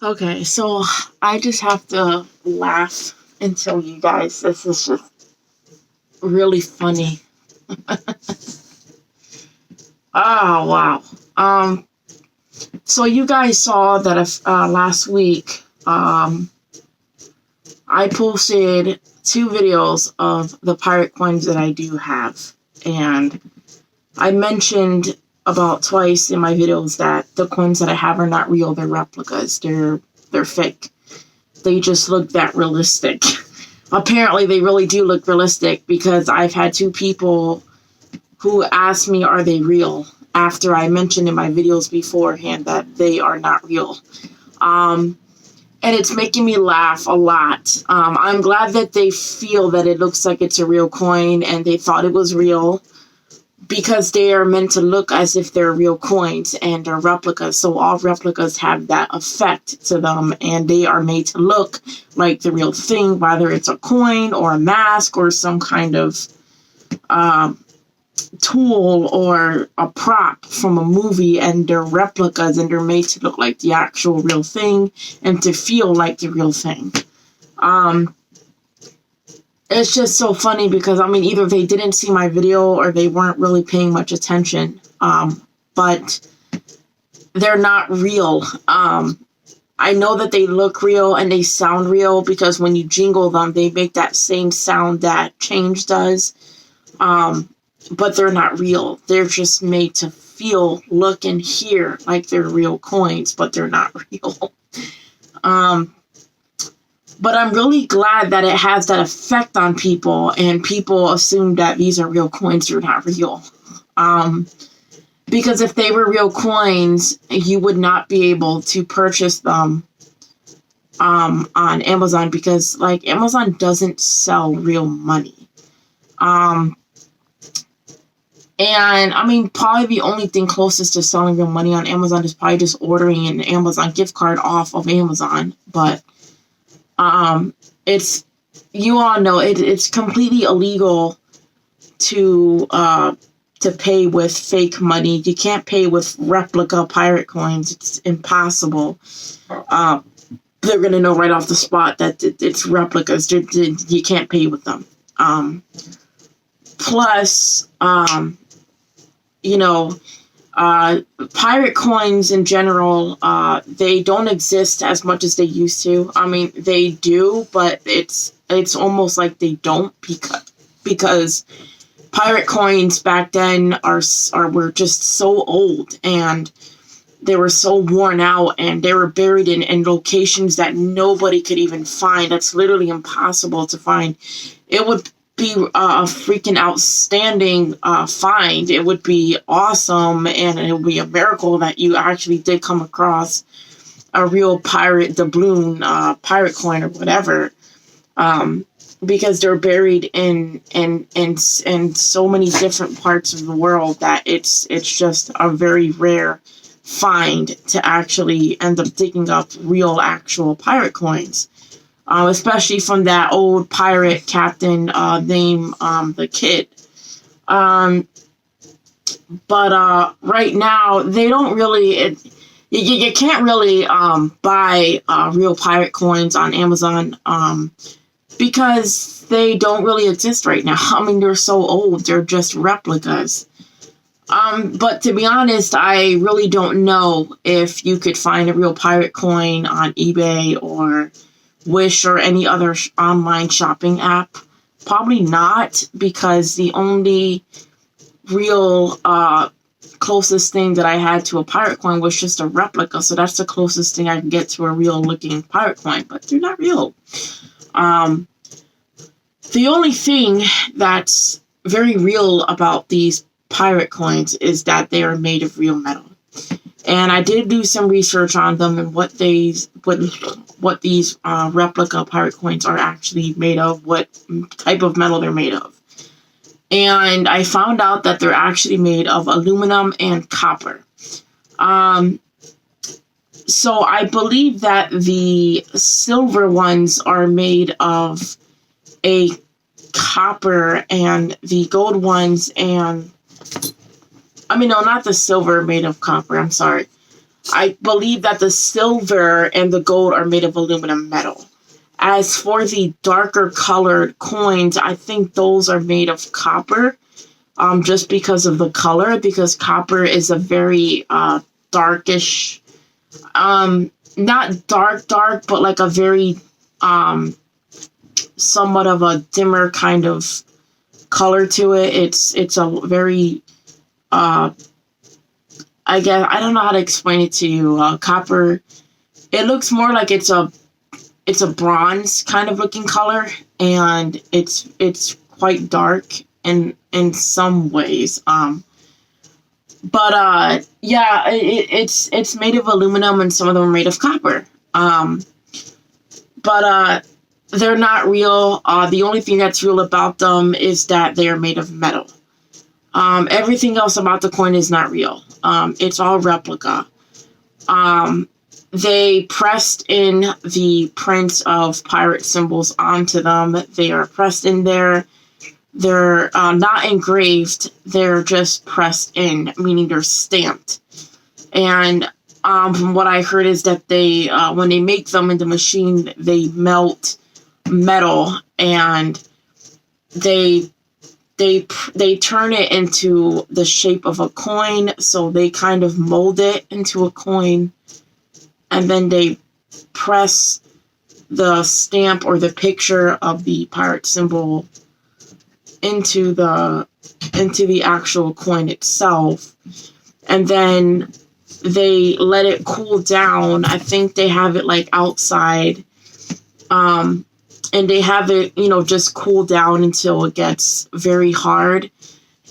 Okay, so I just have to laugh and tell you guys this is just really funny. Oh wow. So you guys saw that last week I posted two videos of the pirate coins that I do have, and I mentioned about twice in my videos that the coins that I have are not real, they're replicas. They're fake. They just look that realistic. Apparently they really do look realistic because I've had two people who asked me, are they real? After I mentioned in my videos beforehand that they are not real. And it's making me laugh a lot. I'm glad that they feel that it looks like it's a real coin and they thought it was real, because they are meant to look as if they're real coins and are replicas. So all replicas have that effect to them, and they are made to look like the real thing, whether it's a coin or a mask or some kind of tool or a prop from a movie, and they're replicas and they're made to look like the actual real thing and to feel like the real thing. It's just so funny because, I mean, either they didn't see my video or they weren't really paying much attention. But they're not real. I know that they look real and they sound real because when you jingle them, they make that same sound that change does. But they're not real. They're just made to feel, look, and hear like they're real coins, but they're not real. But I'm really glad that it has that effect on people, and people assume that these are real coins. They're not real. Because if they were real coins, you would not be able to purchase them on Amazon, because like Amazon doesn't sell real money. And I mean, probably the only thing closest to selling real money on Amazon is probably just ordering an Amazon gift card off of Amazon. But it's, you all know it's completely illegal to pay with fake money. You can't pay with replica pirate coins. It's impossible. They're gonna know right off the spot that it's replicas. You can't pay with them. Plus, pirate coins in general, they don't exist as much as they used to. I mean, they do, but it's almost like they don't, because pirate coins back then were just so old, and they were so worn out, and they were buried in locations that nobody could even find. That's literally impossible to find. It would be a freaking outstanding find. It would be awesome, and it would be a miracle that you actually did come across a real pirate doubloon pirate coin or whatever, because they're buried in so many different parts of the world that it's just a very rare find to actually end up digging up real actual pirate coins. Especially from that old pirate captain named the Kid. But right now, they don't really... You can't really buy real pirate coins on Amazon because they don't really exist right now. I mean, they're so old. They're just replicas. But to be honest, I really don't know if you could find a real pirate coin on eBay or Wish or any other online shopping app. Probably not, because the only real closest thing that I had to a pirate coin was just a replica. So that's the closest thing I can get to a real looking pirate coin, but they're not real. The only thing that's very real about these pirate coins is that they are made of real metal. And I did do some research on them and what these replica pirate coins are actually made of, what type of metal they're made of. And I found out that they're actually made of aluminum and copper. So I believe that the silver ones are made of a copper, and the gold ones no, not the silver made of copper, I'm sorry. I believe that the silver and the gold are made of aluminum metal. As for the darker colored coins, I think those are made of copper, just because of the color, because copper is a very darkish, not dark, but like a very somewhat of a dimmer kind of color to it. It's a very I guess I don't know how to explain it to you. Copper. It looks more like it's a bronze kind of looking color, and it's quite dark in some ways. But yeah, it's made of aluminum, and some of them are made of copper. But they're not real. The only thing that's real about them is that they are made of metal. Everything else about the coin is not real. It's all replica. They pressed in the prints of pirate symbols onto them. They are pressed in there. They're not engraved. They're just pressed in, meaning they're stamped. And from what I heard is that they, when they make them in the machine, they melt metal and they turn it into the shape of a coin. So they kind of mold it into a coin, and then they press the stamp or the picture of the pirate symbol into the actual coin itself, and then they let it cool down. I think they have it like outside, and they have it, just cool down until it gets very hard.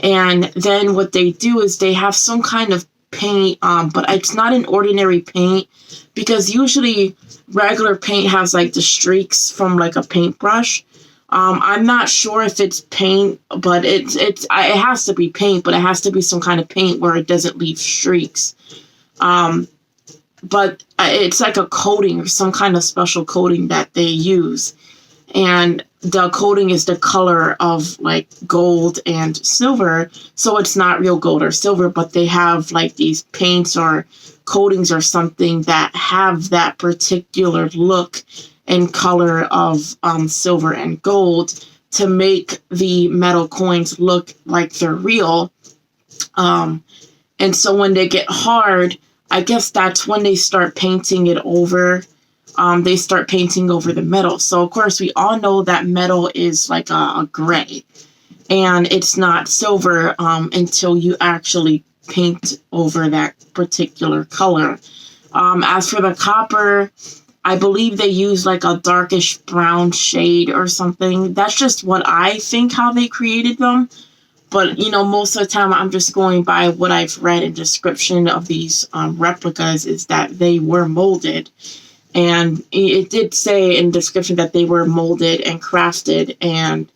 And then what they do is they have some kind of paint, but it's not an ordinary paint, because usually regular paint has like the streaks from like a paintbrush. I'm not sure if it's paint, but it has to be paint, but it has to be some kind of paint where it doesn't leave streaks. But it's like a coating or some kind of special coating that they use. And the coating is the color of like gold and silver. So it's not real gold or silver, but they have like these paints or coatings or something that have that particular look and color of silver and gold to make the metal coins look like they're real. And so when they get hard, I guess that's when they start painting it over. They start painting over the metal. So, of course, we all know that metal is like a gray, and it's not silver until you actually paint over that particular color. As for the copper, I believe they use like a darkish brown shade or something. That's just what I think how they created them. But, most of the time I'm just going by what I've read in description of these replicas is that they were molded. And it did say in description that they were molded and crafted, and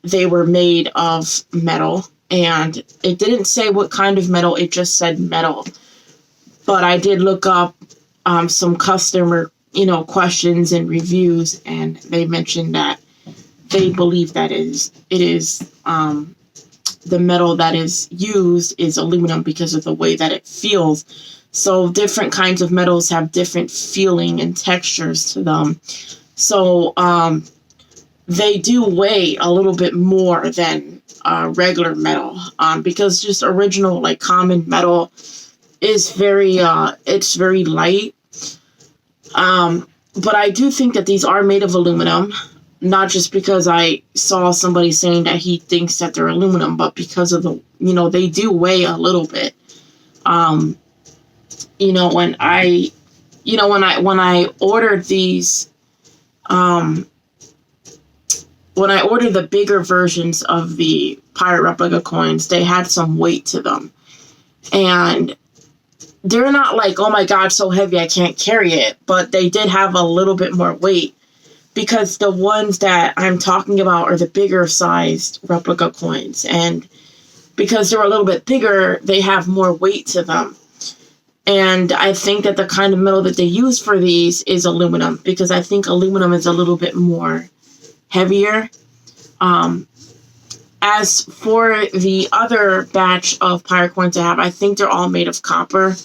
they were made of metal. And it didn't say what kind of metal, it just said metal. But I did look up some customer, questions and reviews, and they mentioned that they believe that it is the metal that is used is aluminum because of the way that it feels. So different kinds of metals have different feeling and textures to them. So they do weigh a little bit more than regular metal, because just original like common metal is it's very light. But I do think that these are made of aluminum, not just because I saw somebody saying that he thinks that they're aluminum, but because of the, they do weigh a little bit. When I ordered these, when I ordered the bigger versions of the pirate replica coins, they had some weight to them. And they're not like, oh my God, so heavy I can't carry it. But they did have a little bit more weight, because the ones that I'm talking about are the bigger sized replica coins. And because they're a little bit bigger, they have more weight to them. And I think that the kind of metal that they use for these is aluminum, because I think aluminum is a little bit more heavier. As for the other batch of pirate coins I have, I think they're all made of copper.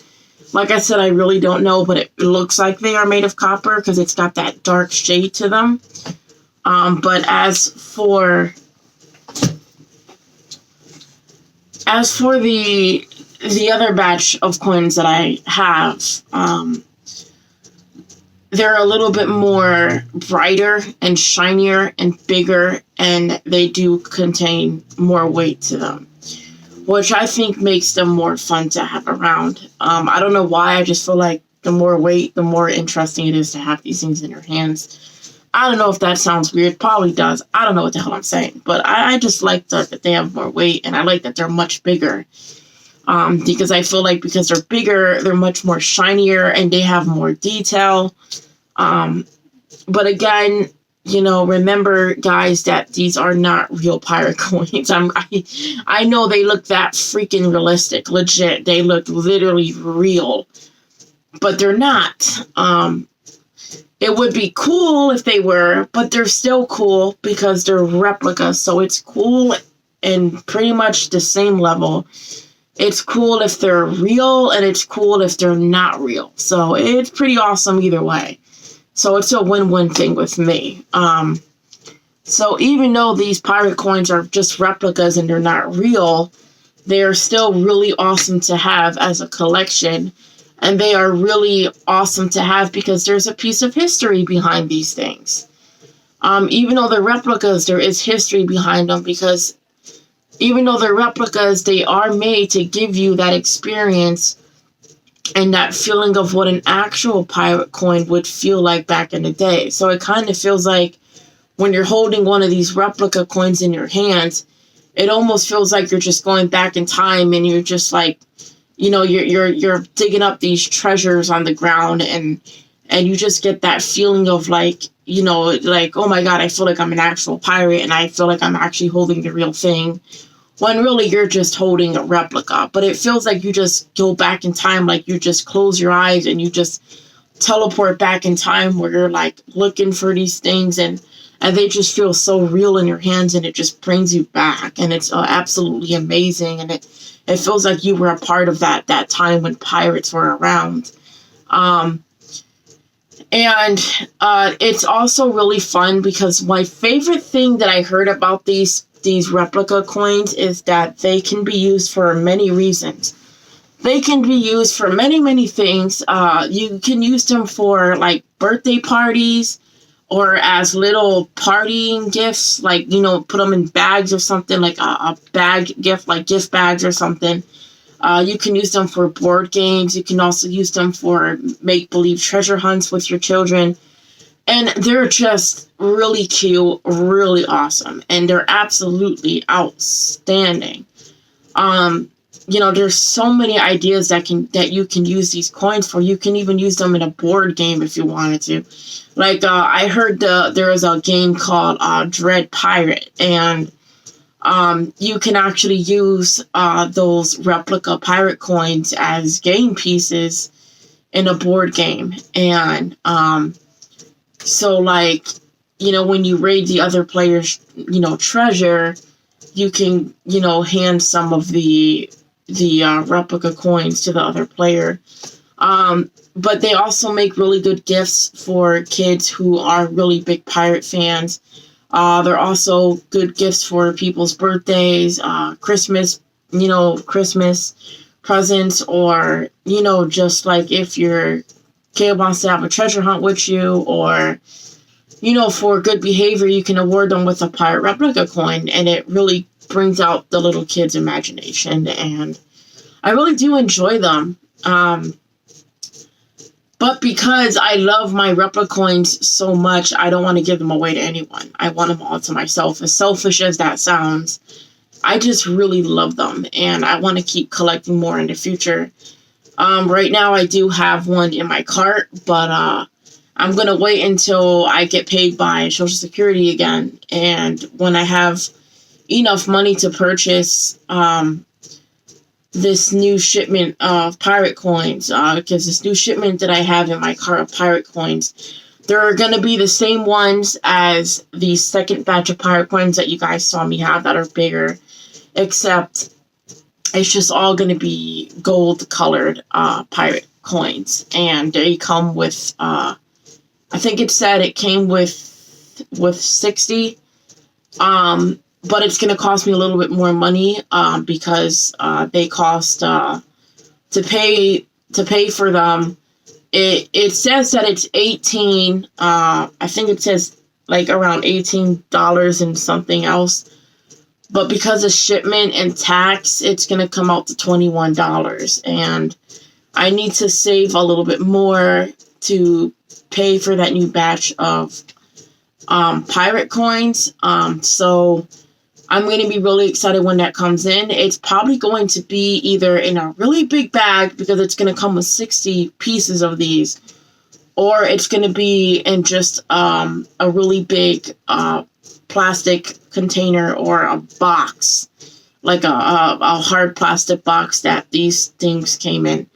Like I said, I really don't know, but it looks like they are made of copper because it's got that dark shade to them. But as for the other batch of coins that I have, they're a little bit more brighter and shinier and bigger, and they do contain more weight to them, which I think makes them more fun to have around. I don't know why, I just feel like the more weight, the more interesting it is to have these things in your hands. I don't know if that sounds weird. Probably does. I don't know what the hell I'm saying. But I just like that they have more weight, and I like that they're much bigger. Because I feel like because they're bigger, they're much more shinier, and they have more detail. But again, remember, guys, that these are not real pirate coins. I know they look that freaking realistic. Legit. They look literally real. But they're not. It would be cool if they were, but they're still cool because they're replicas. So it's cool in pretty much the same level. It's cool if they're real, and it's cool if they're not real. So it's pretty awesome either way. So it's a win-win thing with me. So even though these pirate coins are just replicas and they're not real, they're still really awesome to have as a collection. And they are really awesome to have because there's a piece of history behind these things. Even though they're replicas, there is history behind them because even though they're replicas, they are made to give you that experience and that feeling of what an actual pirate coin would feel like back in the day. So it kind of feels like when you're holding one of these replica coins in your hands, it almost feels like you're just going back in time, and you're just like, you're digging up these treasures on the ground, and you just get that feeling of like, like, oh my God, I feel like I'm an actual pirate, and I feel like I'm actually holding the real thing, when really you're just holding a replica. But it feels like you just go back in time, like you just close your eyes and you just teleport back in time where you're like looking for these things, and they just feel so real in your hands, and it just brings you back, and it's absolutely amazing, and it feels like you were a part of that time when pirates were around. And it's also really fun because my favorite thing that I heard about these replica coins is that they can be used for many reasons. They can be used for many, many things. You can use them for like birthday parties, or as little partying gifts, like, put them in bags or something, like a bag gift, like gift bags or something. You can use them for board games. You can also use them for make-believe treasure hunts with your children. And they're just really cute, really awesome, and they're absolutely outstanding. There's so many ideas that you can use these coins for. You can even use them in a board game if you wanted to. Like, I heard there is a game called Dread Pirate, and you can actually use those replica pirate coins as game pieces in a board game. And so, like, when you raid the other player's, treasure, you can, hand some of the replica coins to the other player. But they also make really good gifts for kids who are really big pirate fans. They're also good gifts for people's birthdays, Christmas presents, or, just like if your kid wants to have a treasure hunt with you, or, for good behavior, you can award them with a pirate replica coin, and it really brings out the little kid's imagination, and I really do enjoy them. But because I love my replica coins so much, I don't want to give them away to anyone. I want them all to myself. As selfish as that sounds, I just really love them, and I want to keep collecting more in the future. Right now, I do have one in my cart, but I'm going to wait until I get paid by Social Security again, and when I have enough money to purchase this new shipment of pirate coins, because this new shipment that I have in my cart of pirate coins, they're going to be the same ones as the second batch of pirate coins that you guys saw me have that are bigger, except it's just all going to be gold colored pirate coins, and they come with I think it said it came with 60. But it's gonna cost me a little bit more money because they cost to pay for them. It says that it's 18. I think it says like around $18 and something else. But because of shipment and tax, it's gonna come out to $21, and I need to save a little bit more to pay for that new batch of pirate coins. So I'm going to be really excited when that comes in. It's probably going to be either in a really big bag, because it's going to come with 60 pieces of these, or it's going to be in just a really big plastic container or a box, like a hard plastic box that these things came in.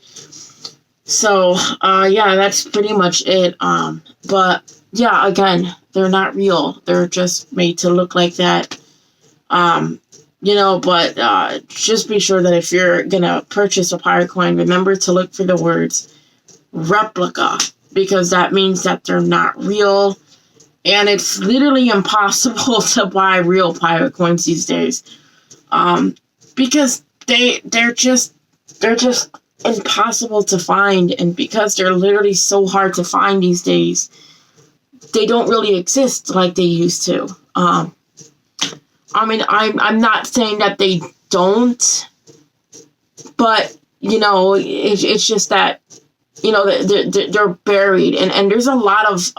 So, yeah, that's pretty much it. But, yeah, again, they're not real. They're just made to look like that. But just be sure that if you're going to purchase a pirate coin, remember to look for the words replica, because that means that they're not real. And it's literally impossible to buy real pirate coins these days. Because they're just impossible to find, and because they're literally so hard to find these days, they don't really exist like they used to. I'm not saying that they don't, but it's just that they're buried, and there's a lot of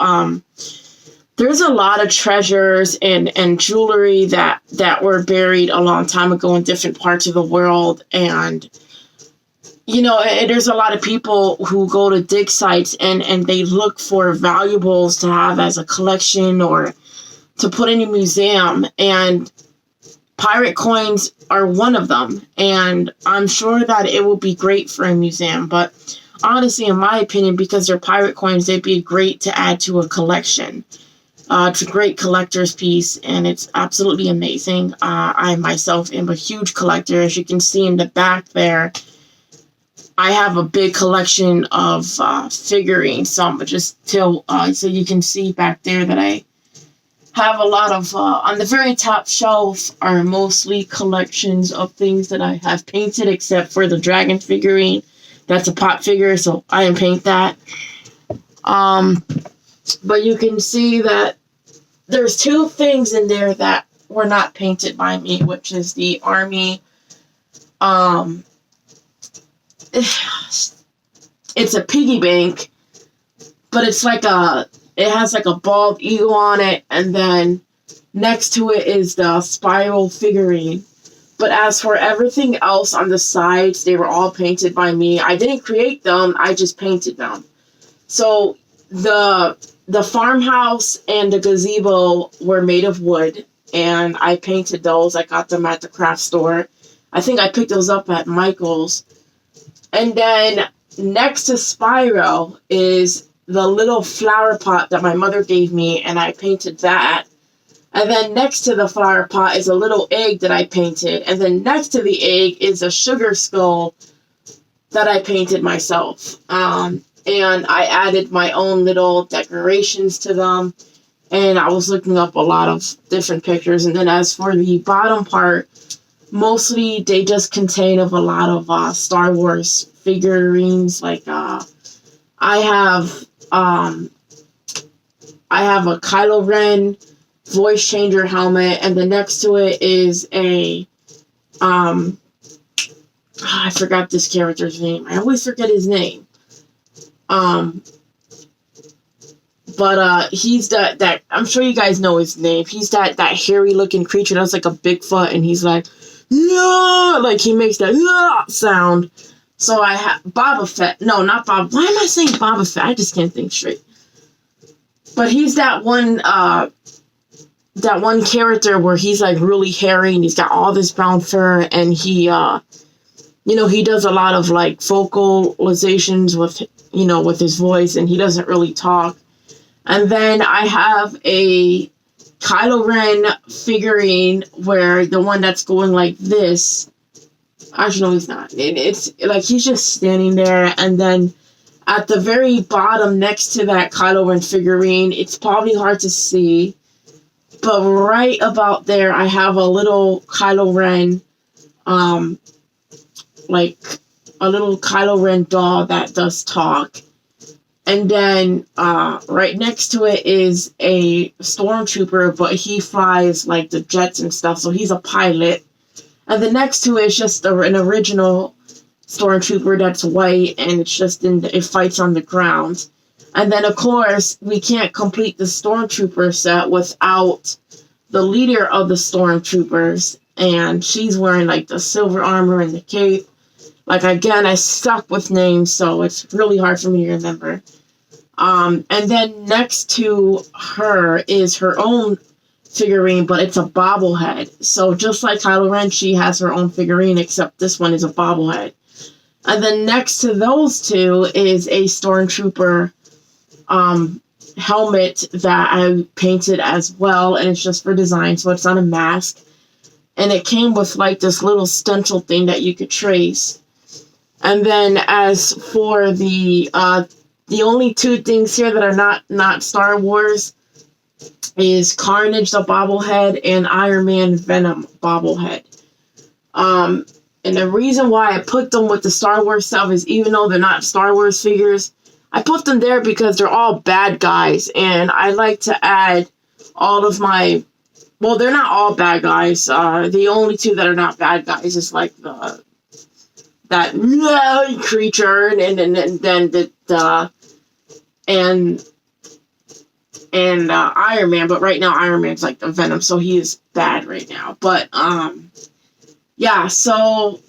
treasures and jewelry that were buried a long time ago in different parts of the world. And there's a lot of people who go to dig sites and they look for valuables to have as a collection or to put in a museum, and pirate coins are one of them. And I'm sure that it will be great for a museum, but honestly, in my opinion, because they're pirate coins, they'd be great to add to a collection. It's a great collector's piece, and it's absolutely amazing. I myself am a huge collector. As you can see in the back there, I have a big collection of figurines. So I'm just so you can see back there that I have a lot of, on the very top shelf are mostly collections of things that I have painted, except for the dragon figurine. That's a pop figure, so I didn't paint that. But you can see that there's two things in there that were not painted by me, which is the army. It's a piggy bank, but it has like a bald eagle on it, and then next to it is the spiral figurine. But as for everything else on the sides, they were all painted by me. I didn't create them, I just painted them. So the farmhouse and the gazebo were made of wood, and I painted those. I got them at the craft store. I think I picked those up at Michael's. And then next to Spyro is the little flower pot that my mother gave me, and I painted that. And then next to the flower pot is a little egg that I painted. And then next to the egg is a sugar skull that I painted myself. And I added my own little decorations to them. And I was looking up a lot of different pictures. And then as for the bottom part, mostly they just contain of a lot of Star Wars figurines. Like I have a Kylo Ren voice changer helmet, and then next to it is a I forgot this character's name. I always forget his name. But he's that I'm sure you guys know his name. He's that hairy looking creature that's like a Bigfoot, and he's like, yeah, like he makes that sound. So I have Boba Fett. No, not Bob. Why am I saying Boba Fett? I just can't think straight. But he's that one character where he's like really hairy and he's got all this brown fur, and he he does a lot of like vocalizations with his voice, and he doesn't really talk. And then I have a Kylo Ren figurine where the one that's going like this. Actually, no, he's not. It's like he's just standing there, and then at the very bottom next to that Kylo Ren figurine, it's probably hard to see, but right about there, I have a little Kylo Ren, like a little Kylo Ren doll that does talk. And then right next to it is a stormtrooper, but he flies like the jets and stuff, so he's a pilot. And the next to it is just an original stormtrooper that's white, and it's just it fights on the ground. And then, of course, we can't complete the stormtrooper set without the leader of the stormtroopers, and she's wearing like the silver armor and the cape. Like, again, I stuck with names, so it's really hard for me to remember. And then next to her is her own figurine, but it's a bobblehead. So just like Kylo Ren, she has her own figurine, except this one is a bobblehead. And then next to those two is a stormtrooper helmet that I painted as well, and it's just for design, so it's not a mask. And it came with like this little stencil thing that you could trace. And then as for the only two things here that are not Star Wars is Carnage the bobblehead and Iron Man Venom bobblehead. And the reason why I put them with the Star Wars stuff is, even though they're not Star Wars figures, I put them there because they're all bad guys, and I like to add all of my... Well, they're not all bad guys. The only two that are not bad guys is like that creature, and then Iron Man. But right now, Iron Man's like the Venom, so he is bad right now. But yeah. So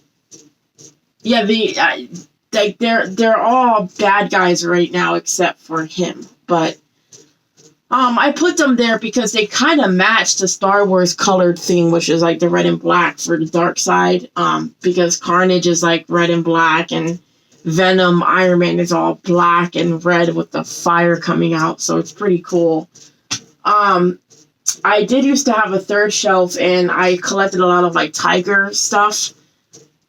yeah, they're all bad guys right now except for him. But I put them there because they kind of match the Star Wars colored theme, which is like the red and black for the dark side. Because Carnage is like red and black, and Venom, Iron Man is all black and red with the fire coming out. So it's pretty cool. I did used to have a third shelf, and I collected a lot of like Tiger stuff,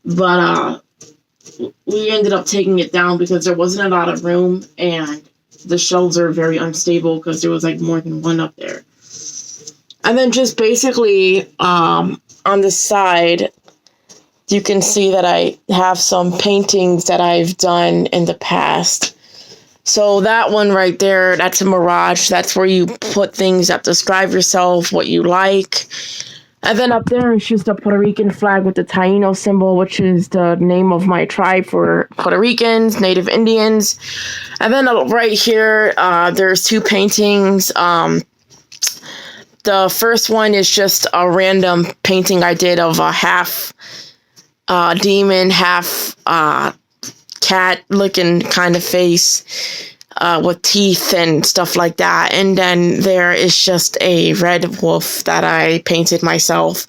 but we ended up taking it down because there wasn't a lot of room, and the shelves are very unstable because there was like more than one up there. And then just basically on the side, you can see that I have some paintings that I've done in the past. So that one right there, that's a Mirage. That's where you put things that describe yourself, what you like. And then up there is just a Puerto Rican flag with the Taino symbol, which is the name of my tribe for Puerto Ricans, Native Indians. And then right here, there's two paintings. The first one is just a random painting I did of a half demon, half cat-looking kind of face. With teeth and stuff like that. And then there is just a red wolf that I painted myself.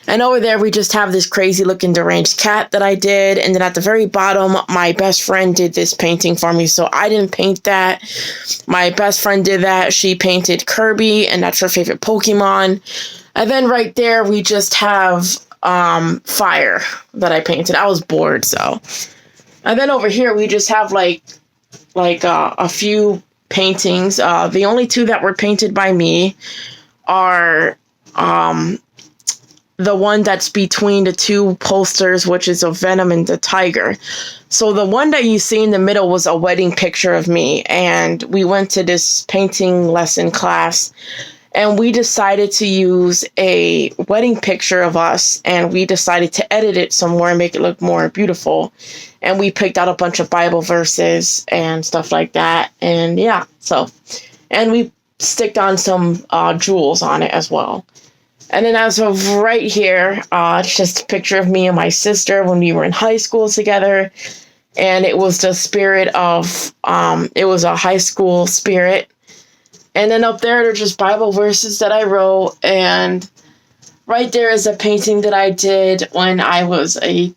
And over there, we just have this crazy looking deranged cat that I did. And then at the very bottom, my best friend did this painting for me. So I didn't paint that. My best friend did that. She painted Kirby, and that's her favorite Pokemon. And then right there, we just have fire that I painted. I was bored, so. And then over here, we just have like a few paintings. The only two that were painted by me are the one that's between the two posters, which is of Venom and the tiger. So the one that you see in the middle was a wedding picture of me, and we went to this painting lesson class, and we decided to use a wedding picture of us, and we decided to edit it some more and make it look more beautiful. And we picked out a bunch of Bible verses and stuff like that. And yeah, so, and we sticked on some jewels on it as well. And then as of right here, it's just a picture of me and my sister when we were in high school together. And it was the spirit of, it was a high school spirit. And then up there, they're just Bible verses that I wrote. And right there is a painting that I did when I was I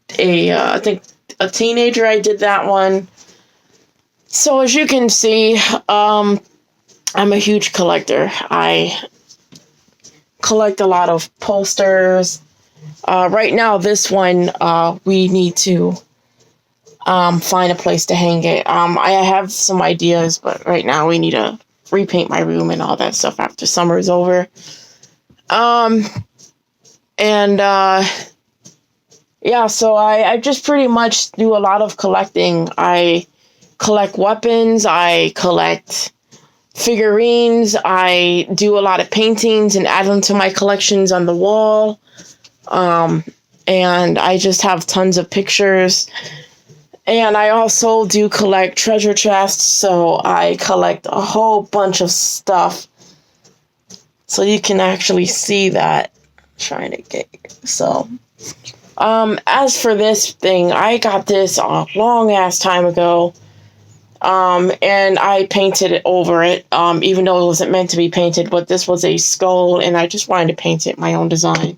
think a teenager. I did that one. So as you can see, I'm a huge collector. I collect a lot of posters. Right now, this one, we need to find a place to hang it. I have some ideas, but right now we need to repaint my room and all that stuff after summer is over. And yeah, so I just pretty much do a lot of collecting. I collect weapons, I collect figurines, I do a lot of paintings and add them to my collections on the wall. And I just have tons of pictures. And I also do collect treasure chests, so I collect a whole bunch of stuff. So you can actually see that. I'm trying to get here. So, as for this thing, I got this a long ass time ago. And I painted it over it, even though it wasn't meant to be painted, but this was a skull, and I just wanted to paint it my own design.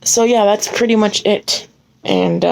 So yeah, that's pretty much it. And,